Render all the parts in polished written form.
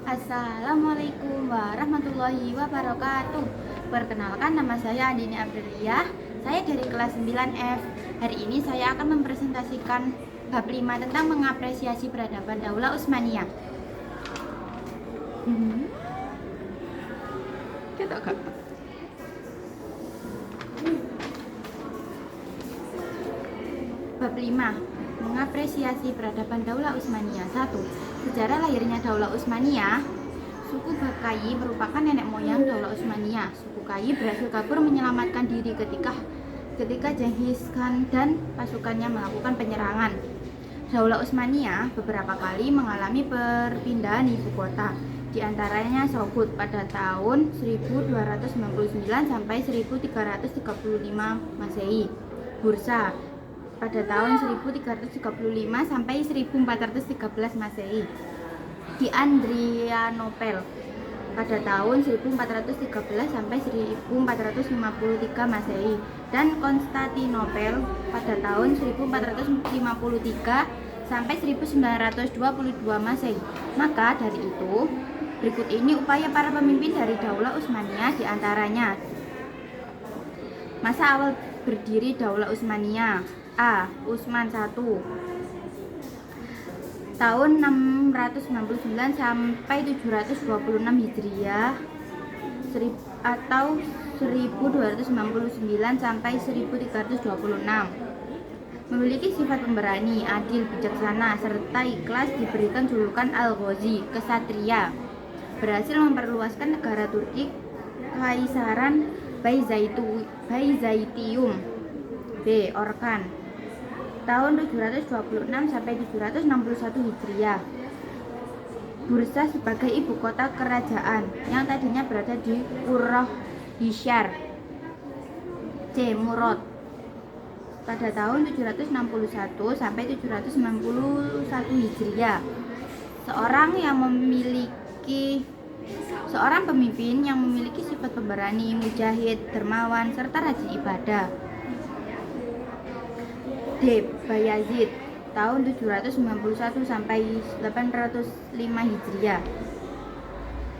Assalamualaikum warahmatullahi wabarakatuh. Perkenalkan, nama saya Andini Aprilia. Saya dari kelas 9F. Hari ini saya akan mempresentasikan bab 5 tentang mengapresiasi peradaban Daulah Utsmaniyah. Gitu, Kak. Bab 5. Mengapresiasi peradaban Daulah Utsmaniyah. 1. Sejarah lahirnya Daulah Utsmaniyah. Suku Bakai merupakan nenek moyang Daulah Utsmaniyah. Suku Kai berhasil kabur menyelamatkan diri ketika Genghis Khan dan pasukannya melakukan penyerangan. Daulah Utsmaniyah beberapa kali mengalami perpindahan ibu kota, di antaranya Sogut pada tahun 1299 sampai 1335 Masehi, Bursa pada tahun 1335 sampai 1413 Masehi, di Adrianopel pada tahun 1413 sampai 1453 Masehi, dan Konstantinopel pada tahun 1453 sampai 1922 Masehi. Maka dari itu, berikut ini upaya para pemimpin dari Daulah Utsmaniyah, diantaranya masa awal berdiri Daulah Utsmaniyah. A. Utsman I tahun 699 sampai 726 Hijriah atau 1299 sampai 1326. Memiliki sifat pemberani, adil, bijaksana, serta ikhlas, diberikan julukan Al-Ghazi, kesatria. Berhasil memperluaskan negara Turki, Kaisaran Byzantium. B. Orkan tahun 726 sampai 761 Hijriah. Bursa sebagai ibu kota kerajaan yang tadinya berada di Urah Hishar. C. Murad pada tahun 761 sampai 791 Hijriah. Seorang pemimpin yang memiliki sifat pemberani, mujahid, dermawan, serta rajin ibadah. D. Bayazid tahun 791 sampai 805 Hijriah.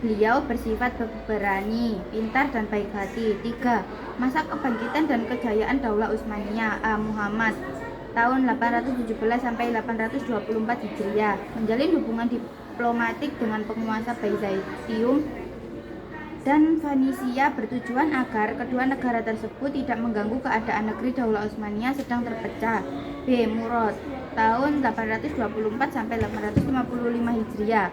Beliau bersifat pemberani, pintar, dan baik hati. 3. Masa kebangkitan dan kejayaan Daulah Utsmaniyah. A. Muhammad tahun 817 sampai 824 Hijriah, menjalin hubungan diplomatik dengan penguasa Byzantium dan Fenisia bertujuan agar kedua negara tersebut tidak mengganggu keadaan negeri Daulah Utsmaniyah sedang terpecah. B. Murad tahun 824 sampai 855 Hijriah,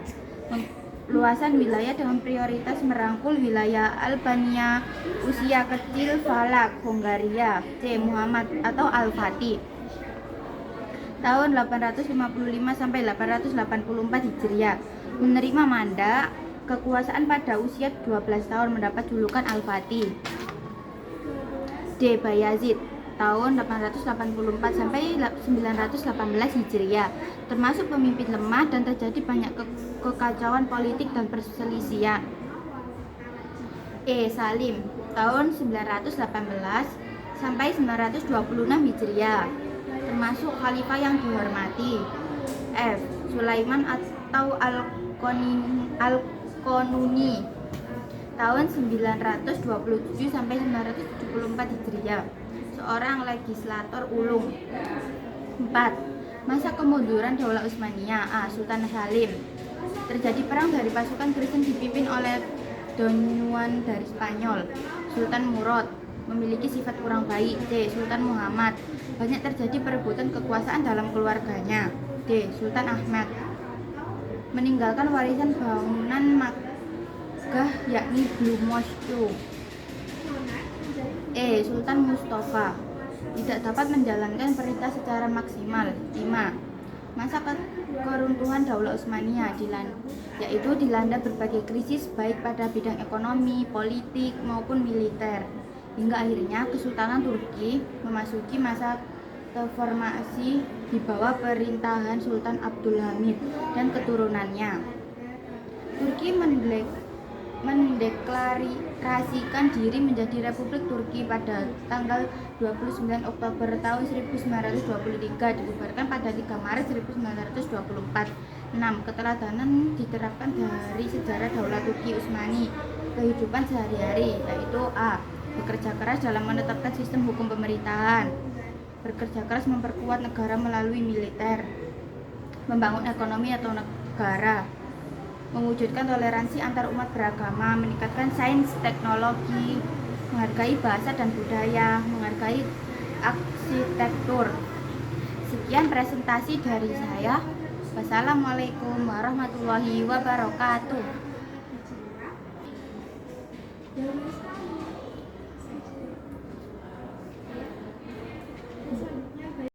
luasan wilayah dengan prioritas merangkul wilayah Albania, usia kecil Valak, Hongaria. C. Muhammad atau Al-Fatih tahun 855 sampai 884 Hijriah, menerima mandat kekuasaan pada usia 12 tahun, mendapat julukan Al-Fatih. D. Bayazid tahun 884 sampai 918 Hijriah, termasuk pemimpin lemah dan terjadi banyak kekacauan politik dan perselisihan. E. Salim tahun 918 sampai 926 Hijriah, termasuk khalifah yang dihormati. F. Sulaiman atau Al-Qanuni tahun 927 sampai 974 Hijriah, seorang legislator ulung. 4. Masa kemunduran Daulah Utsmaniyah. A. Sultan Salim, terjadi perang dari pasukan Kristen dipimpin oleh Don Juan dari Spanyol. Sultan Murad memiliki sifat kurang baik. C. Sultan Muhammad, banyak terjadi perebutan kekuasaan dalam keluarganya. D. Sultan Ahmad, meninggalkan warisan bangunan Makkah yakni Blue Mosque. E. Sultan Mustafa, tidak dapat menjalankan perintah secara maksimal. 5. Masa keruntuhan Daulah Utsmaniyah yaitu dilanda berbagai krisis baik pada bidang ekonomi, politik, maupun militer, hingga akhirnya Kesultanan Turki memasuki masa reformasi di bawah perintahan Sultan Abdul Hamid dan keturunannya. Turki mendeklarasikan diri menjadi Republik Turki pada tanggal 29 Oktober tahun 1923, dibubarkan pada 3 Maret 1924. 6. Keteladanan diterapkan dari sejarah Daulat Turki Utsmani kehidupan sehari-hari, yaitu A. Bekerja keras dalam menetapkan sistem hukum pemerintahan, bekerja keras memperkuat negara melalui militer, membangun ekonomi atau negara, mewujudkan toleransi antar umat beragama, meningkatkan sains teknologi, menghargai bahasa dan budaya, menghargai arsitektur. Sekian presentasi dari saya. Wassalamualaikum warahmatullahi wabarakatuh.